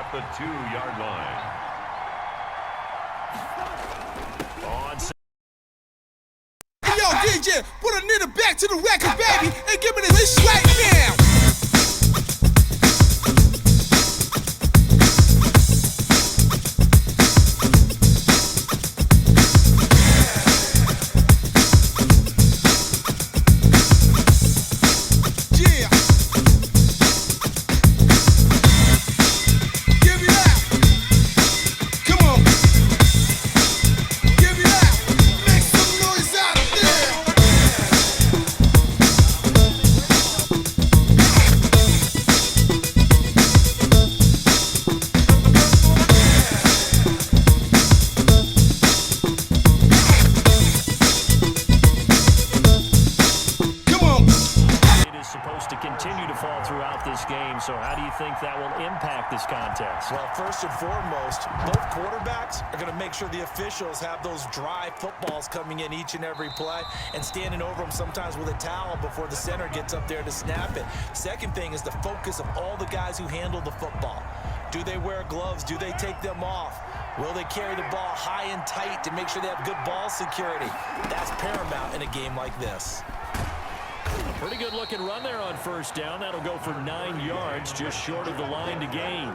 at the 2-yard line. Hey, yo, DJ, put a nigga back to the record, baby, and give me this right now. So how do you think that will impact this contest? Well, first and foremost, both quarterbacks are going to make sure the officials have those dry footballs coming in each and every play and standing over them sometimes with a towel before the center gets up there to snap it. Second thing is the focus of all the guys who handle the football. Do they wear gloves? Do they take them off? Will they carry the ball high and tight to make sure they have good ball security? That's paramount in a game like this. A pretty good looking run there on first down. That'll go for 9 yards, just short of the line to gain.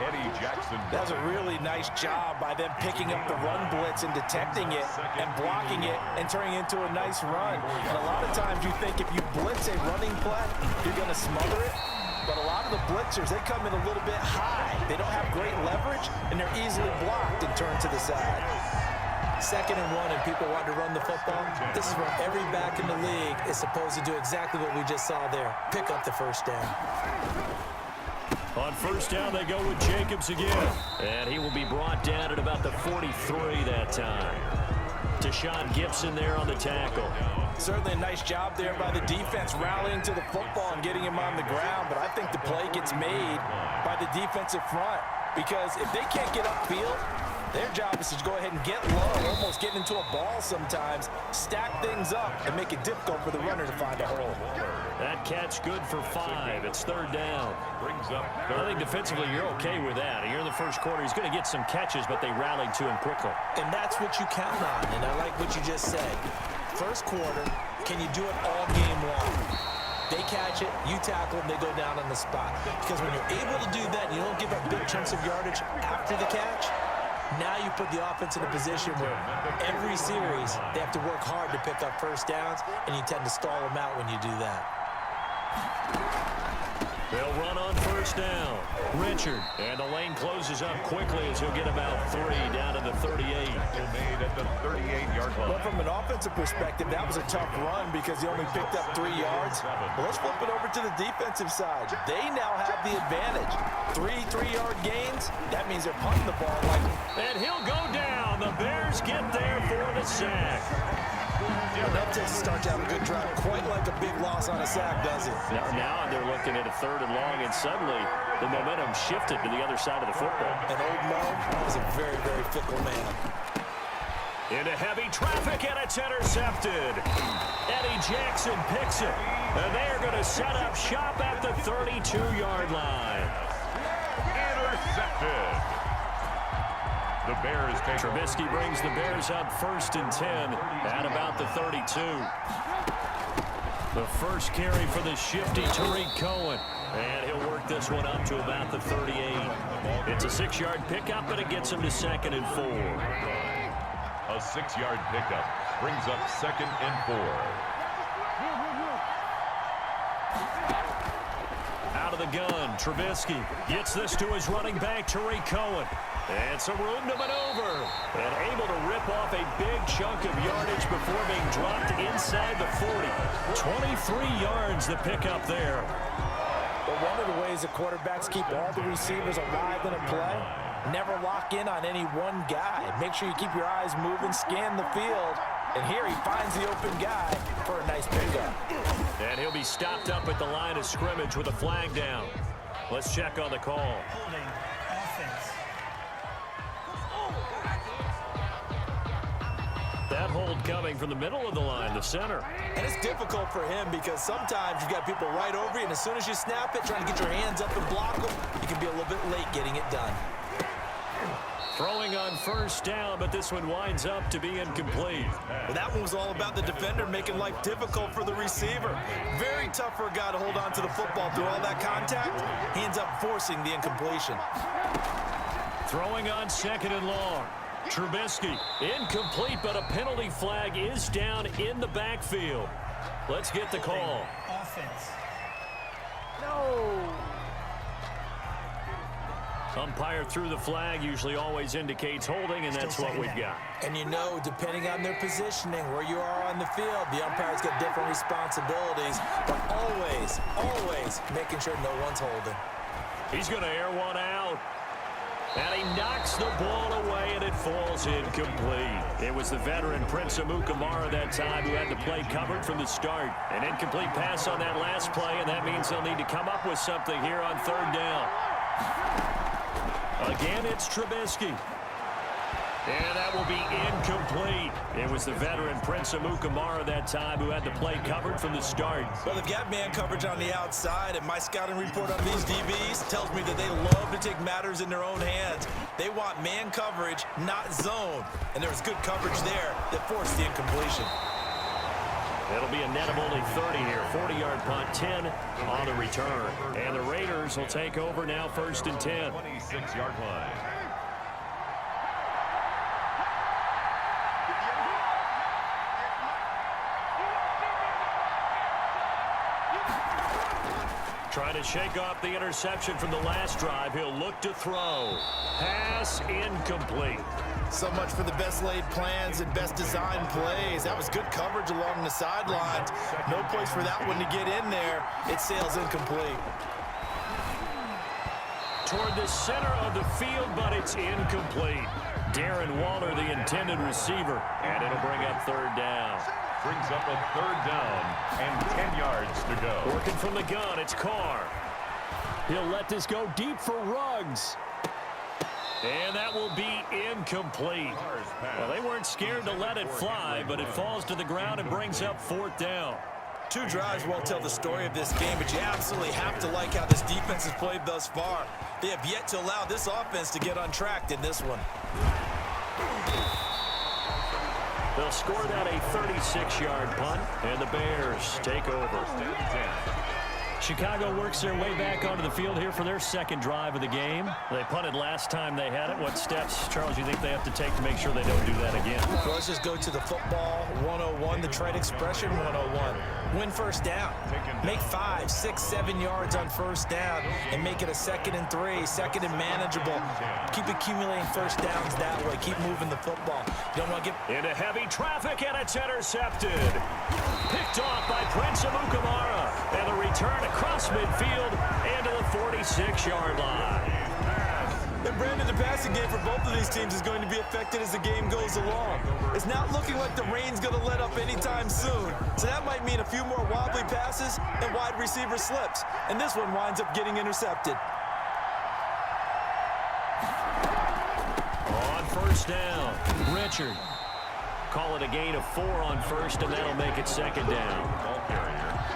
Eddie Jackson. That's a really nice job by them picking up the run blitz and detecting it and blocking it and turning it into a nice run. And a lot of times you think if you blitz a running play, you're going to smother it. But a lot of the blitzers, they come in a little bit high. They don't have great leverage, and they're easily blocked and turned to the side. 2nd and 1, and people want to run the football. This is where every back in the league is supposed to do exactly what we just saw there. Pick up the first down. On first down, they go with Jacobs again. And he will be brought down at about the 43 that time. Deshaun Gibson there on the tackle. Certainly a nice job there by the defense rallying to the football and getting him on the ground. But I think the play gets made by the defensive front. Because if they can't get upfield, their job is to go ahead and get low, almost get into a ball sometimes, stack things up, and make it difficult for the runner to find a hole. That catch good for 5. It's 3rd down. I think defensively you're okay with that. Here in the first quarter, he's going to get some catches, but they rallied to him quickly. And that's what you count on, and I like what you just said. First quarter, can you do it all game long? They catch it, you tackle them, they go down on the spot. Because when you're able to do that, and you don't give up big chunks of yardage after the catch, now you put the offense in a position where every series they have to work hard to pick up first downs, and you tend to stall them out when you do that. They'll run on first down. Richard. And the lane closes up quickly as he'll get about 3 down to the 38. Made at the 38-yard line. Well, from an offensive perspective, that was a tough run because he only picked up 3 yards. Well, let's flip it over to the defensive side. They now have the advantage. 3 3-yard gains. That means they're punting the ball like. And he'll go down. The Bears get there for the sack. Yeah, that just starts out a good drive. Quite like a big loss on a sack, does it? Now they're looking at a 3rd and long, and suddenly the momentum shifted to the other side of the football. And old Mo is a very, very fickle man. Into heavy traffic, and it's intercepted. Eddie Jackson picks it. And they are going to set up shop at the 32-yard line. Intercepted. The Bears take. Trubisky brings the Bears up 1st and 10 at about the 32. The first carry for the shifty Tariq Cohen. And he'll work this one up to about the 38. It's a 6-yard pickup, but it gets him to 2nd and 4. A 6-yard pickup brings up 2nd and 4. Out of the gun, Trubisky gets this to his running back, Tariq Cohen. And some room to maneuver. And able to rip off a big chunk of yardage before being dropped inside the 40. 23 yards the pickup there. But one of the ways the quarterbacks keep all the receivers alive in a play, never lock in on any one guy. Make sure you keep your eyes moving, scan the field. And here he finds the open guy for a nice pickup. And he'll be stopped up at the line of scrimmage with a flag down. Let's check on the call. Holding offense. That hold coming from the middle of the line, the center. And it's difficult for him because sometimes you've got people right over you, and as soon as you snap it, trying to get your hands up and block them, you can be a little bit late getting it done. Throwing on first down, but this one winds up to be incomplete. Well, that one was all about the defender making life difficult for the receiver. Very tough for a guy to hold on to the football through all that contact. He ends up forcing the incompletion. Throwing on second and long. Trubisky, incomplete, but a penalty flag is down in the backfield. Let's get the call. Offense. Umpire threw the flag, usually always indicates holding, and that's what we've got. And you know, depending on their positioning, where you are on the field, the umpire's got different responsibilities, but always making sure no one's holding. He's going to air one out. And he knocks the ball away, and it falls incomplete. It was the veteran Prince Amukamara that time who had the play covered from the start. An incomplete pass on that last play, and that means they'll need to come up with something here on third down. Again, it's Trubisky. And that will be incomplete. It was the veteran Prince Amukamara that time who had the play covered from the start. Well, they've got man coverage on the outside, and my scouting report on these DBs tells me that they love to take matters in their own hands. They want man coverage, not zone. And there was good coverage there that forced the incompletion. It'll be a net of only 30 here. 40-yard punt, 10 on the return. And the Raiders will take over now, first and 10. 26-yard line. Trying to shake off the interception from the last drive. He'll look to throw. Pass incomplete. So much for the best laid plans and best design plays. That was good coverage along the sidelines. No place for that one to get in there. It sails incomplete. Toward the center of the field, but it's incomplete. Darren Waller, the intended receiver, and it'll bring up third down. Brings up a third down and 10 yards to go. Working from the gun, it's Carr. He'll let this go deep for Ruggs. And that will be incomplete. Well, they weren't scared to let it fly, but it falls to the ground and brings up fourth down. Two drives won't tell the story of this game, but you absolutely have to like how this defense has played thus far. They have yet to allow this offense to get untracked in this one. They'll score that a 36-yard punt, and the Bears take over. Chicago works their way back onto the field here for their second drive of the game. They punted last time they had it. What steps, Charles, you think they have to take to make sure they don't do that again? So let's just go to the football 101, the trade expression 101. Win first down. Make 5, 6, 7 yards on first down and make it a 2nd and 3, second and manageable. Keep accumulating first downs that way. Keep moving the football. You don't want to get into heavy traffic, and it's intercepted. Picked off by Prince Amukamara. And the return across midfield and to the 46-yard line. And Brandon, the passing game for both of these teams is going to be affected as the game goes along. It's not looking like the rain's going to let up anytime soon. So that might mean a few more wobbly passes and wide receiver slips. And this one winds up getting intercepted. On first down, Richard. Call it a gain of 4 on first, and that'll make it second down.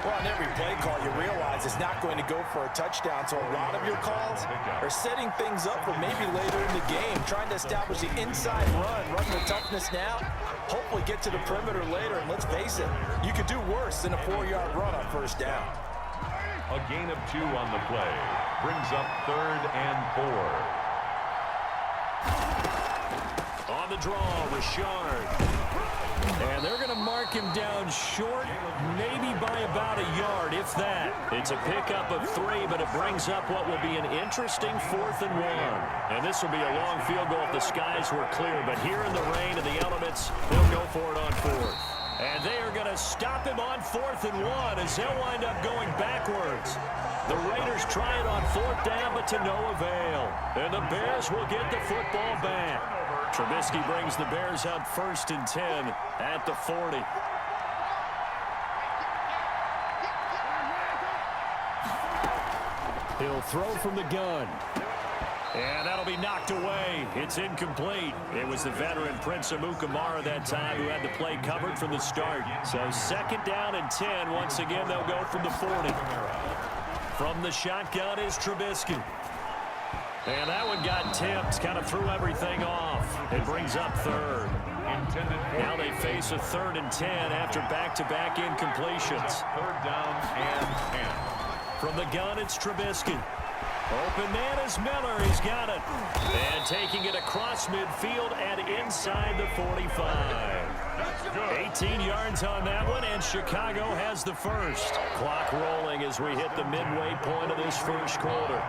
Well, on every play call, you realize it's not going to go for a touchdown. So a lot of your calls are setting things up for maybe later in the game, trying to establish the inside run the toughness now, hopefully get to the perimeter later. And let's face it, you could do worse than a 4-yard run on first down. A gain of 2 on the play. Brings up 3rd and 4. On the draw, Richard. And they're going to mark him down short, maybe by about a yard, if that. It's a pickup of 3, but it brings up what will be an interesting 4th and 1. And this will be a long field goal if the skies were clear. But here in the rain and the elements, they'll go for it on 4th. And they are going to stop him on 4th and 1 as they'll wind up going backwards. The Raiders try it on 4th down, but to no avail. And the Bears will get the football back. Trubisky brings the Bears up 1st and 10 at the 40. He'll throw from the gun. And that'll be knocked away. It's incomplete. It was the veteran Prince Amukamara that time who had the play covered from the start. So 2nd down and 10. Once again, they'll go from the 40. From the shotgun is Trubisky. And that one got tipped, kind of threw everything off. It brings up third. Now they face a 3rd and 10 after back-to-back incompletions. Third down and 10. From the gun, it's Trubisky. Open man is Miller. He's got it. And taking it across midfield and inside the 45. 18 yards on that one, and Chicago has the first. Clock rolling as we hit the midway point of this first quarter.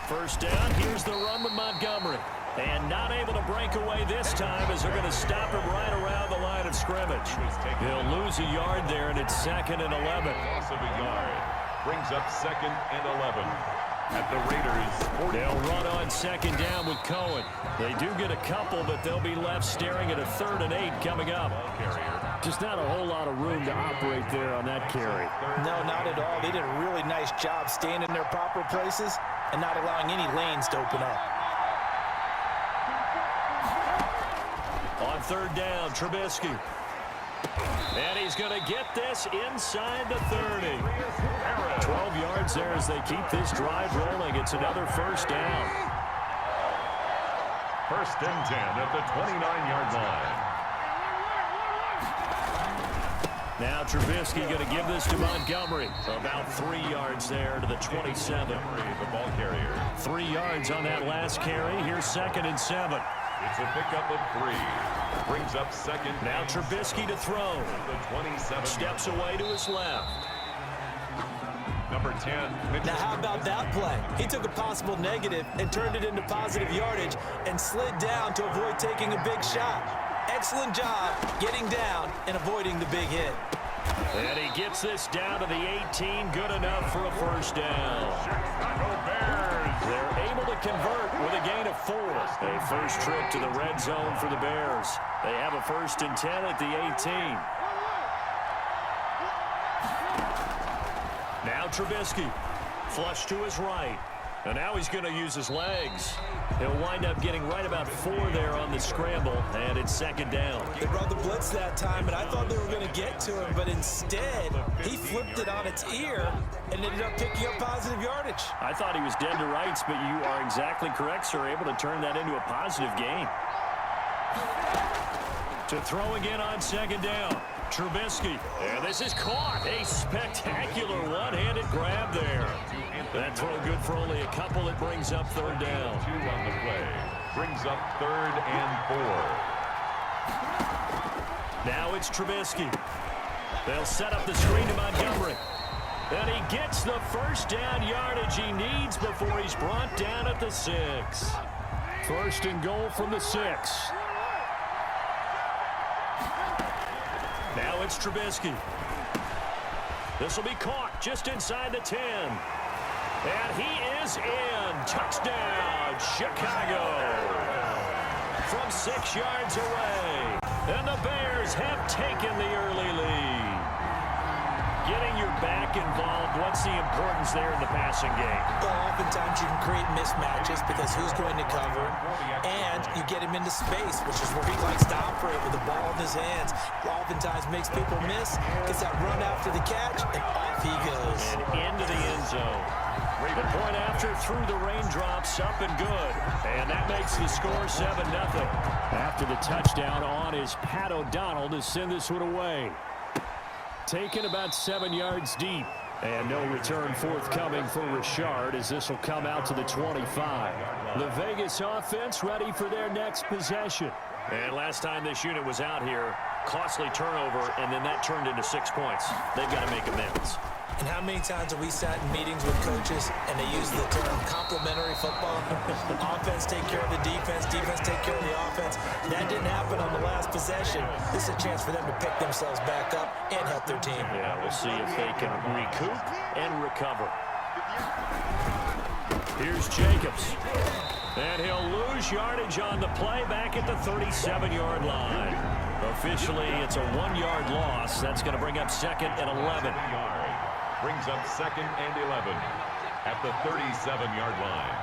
First down, here's the run with Montgomery. And not able to break away this time as they're going to stop him right around the line of scrimmage. He'll lose a yard there, and it's 2nd and 11. Loss of a yard. Brings up 2nd and 11. At the Raiders' 40. They'll run on 2nd down with Cohen. They do get a couple, but they'll be left staring at a 3rd and 8 coming up. Just not a whole lot of room to operate there on that carry. No, not at all. They did a really nice job staying in their proper places and not allowing any lanes to open up. On 3rd down, Trubisky. And he's going to get this inside the 30. 12 yards there as they keep this drive rolling. It's another first down. 1st and 10 at the 29-yard line. Now Trubisky going to give this to Montgomery. About 3 yards there to the 27. The ball carrier. 3 yards on that last carry. Here's 2nd and 7. It's a pickup of 3. Brings up 2nd. Now Trubisky to throw. The 27. Steps away to his left. Number 10. Now how about that play? He took a possible negative and turned it into positive yardage and slid down to avoid taking a big shot. Excellent job getting down and avoiding the big hit. And he gets this down to the 18. Good enough for a first down. Chicago Bears. They're able to convert with a gain of 4. A first trip to the red zone for the Bears. They have a 1st and 10 at the 18. Now Trubisky. Flush to his right. And now he's going to use his legs. He'll wind up getting right about 4 there on the scramble, and it's 2nd down. They brought the blitz that time, and I thought they were going to get to him, but instead, he flipped it on its ear and ended up picking up positive yardage. I thought he was dead to rights, but you are exactly correct, sir. Able to turn that into a positive gain. To throw again on 2nd down. Trubisky. And this is caught. A spectacular one-handed grab there. That throw good for only a couple. It brings up 3rd down. 2 on the play. Brings up 3rd and 4. Now it's Trubisky. They'll set up the screen to Montgomery. And he gets the first down yardage he needs before he's brought down at the 6. 1st and goal from the 6. Now it's Trubisky. This will be caught just inside the 10. And he is in. Touchdown, Chicago. From 6 yards away. And the Bears have taken the early lead. Getting your back involved, what's the importance there in the passing game? Well, oftentimes you can create mismatches because who's going to cover, and you get him into space, which is where he likes to operate with the ball in his hands. Oftentimes makes people miss, gets that run after the catch, and off he goes. And into the end zone. The point after through the raindrops, up and good. And that makes the score 7-0. After the touchdown on is Pat O'Donnell to send this one away. Taken about 7 yards deep. And no return forthcoming for Richard as this will come out to the 25. The Vegas offense ready for their next possession. And last time this unit was out here, costly turnover, and then that turned into 6 points. They've got to make amends. And how many times have we sat in meetings with coaches and they use the term complementary football? Offense take care of the defense, defense take care of the offense. That didn't happen on the last possession. This is a chance for them to pick themselves back up and help their team. Yeah, we'll see if they can recoup and recover. Here's Jacobs. And he'll lose yardage on the play back at the 37-yard line. Officially, it's a 1-yard loss. That's going to bring up 2nd and 11. Brings up 2nd and 11 at the 37-yard line.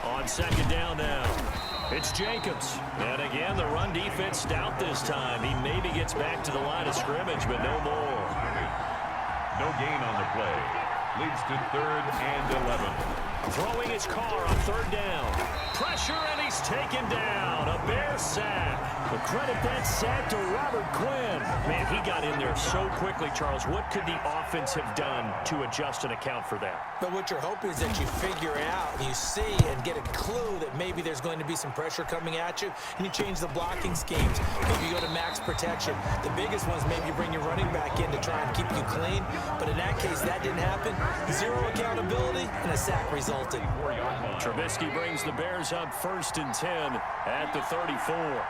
On 2nd down now, it's Jacobs. And again, the run defense stout this time. He maybe gets back to the line of scrimmage, but no more. No gain on the play. Leads to 3rd and 11. Throwing his car on 3rd down. Pressure, and he's taken down. A Bear sack. The credit that sack to Robert Quinn. Man, he got in there so quickly, Charles. What could the offense have done to adjust and account for that? But what you're hoping is that you figure it out, you see and get a clue that maybe there's going to be some pressure coming at you, and you change the blocking schemes. Maybe you go to max protection. The biggest one is maybe you bring your running back in to try and keep you clean. But in that case, that didn't happen. Zero accountability, and a sack resulted. Trubisky brings the Bears up 1st and 10 at the 34.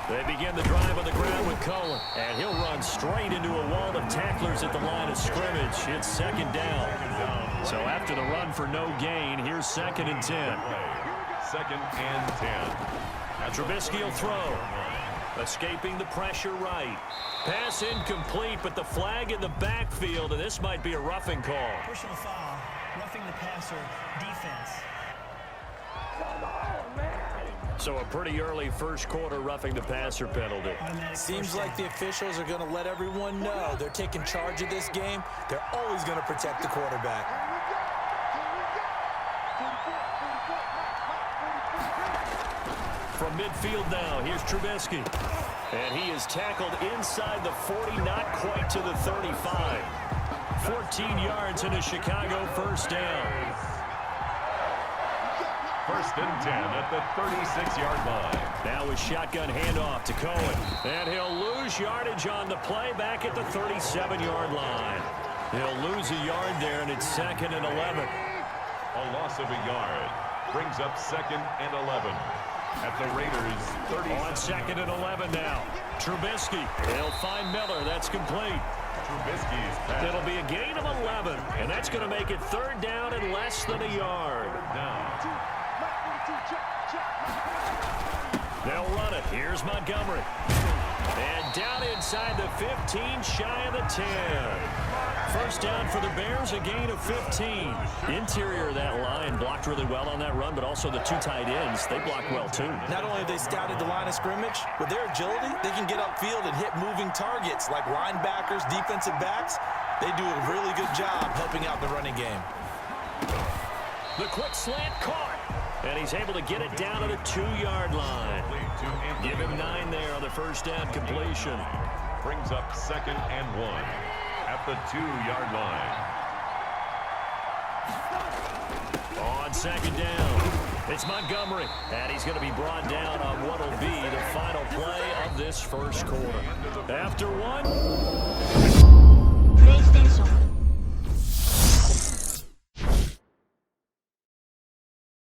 They begin the drive on the ground with Cohen, and he'll run straight into a wall of tacklers at the line of scrimmage. It's 2nd down. So after the run for no gain, here's 2nd and 10. 2nd and 10. Trubisky will throw. Escaping the pressure right. Pass incomplete, but the flag in the backfield, and this might be a roughing call. Personal foul, roughing the passer, defense. So a pretty early first quarter roughing the passer penalty. Seems like the officials are going to let everyone know they're taking charge of this game. They're always going to protect the quarterback. From midfield now, here's Trubisky. And he is tackled inside the 40, not quite to the 35. 14 yards in a Chicago 1st down. 1st and 10 at the 36-yard line. Now a shotgun handoff to Cohen. And he'll lose yardage on the play back at the 37-yard line. He'll lose a yard there, and it's 2nd and 11. A loss of a yard brings up 2nd and 11. At the Raiders, 30. On 2nd and 11 now. Trubisky. He'll find Miller. That's complete. Trubisky's pass. It'll be a gain of 11, and that's going to make it 3rd down and less than a yard. They'll run it. Here's Montgomery. And down inside the 15, shy of the 10. 1st down for the Bears, a gain of 15. Interior of that line blocked really well on that run, but also the 2 tight ends, they blocked well too. Not only have they scouted the line of scrimmage, with their agility, they can get upfield and hit moving targets like linebackers, defensive backs. They do a really good job helping out the running game. The quick slant caught. And he's able to get it down to the 2-yard line. Give him 9 there on the 1st down completion. Brings up 2nd and 1 at the 2-yard line. On 2nd down, it's Montgomery. And he's going to be brought down on what will be the final play of this 1st quarter. After one. PlayStation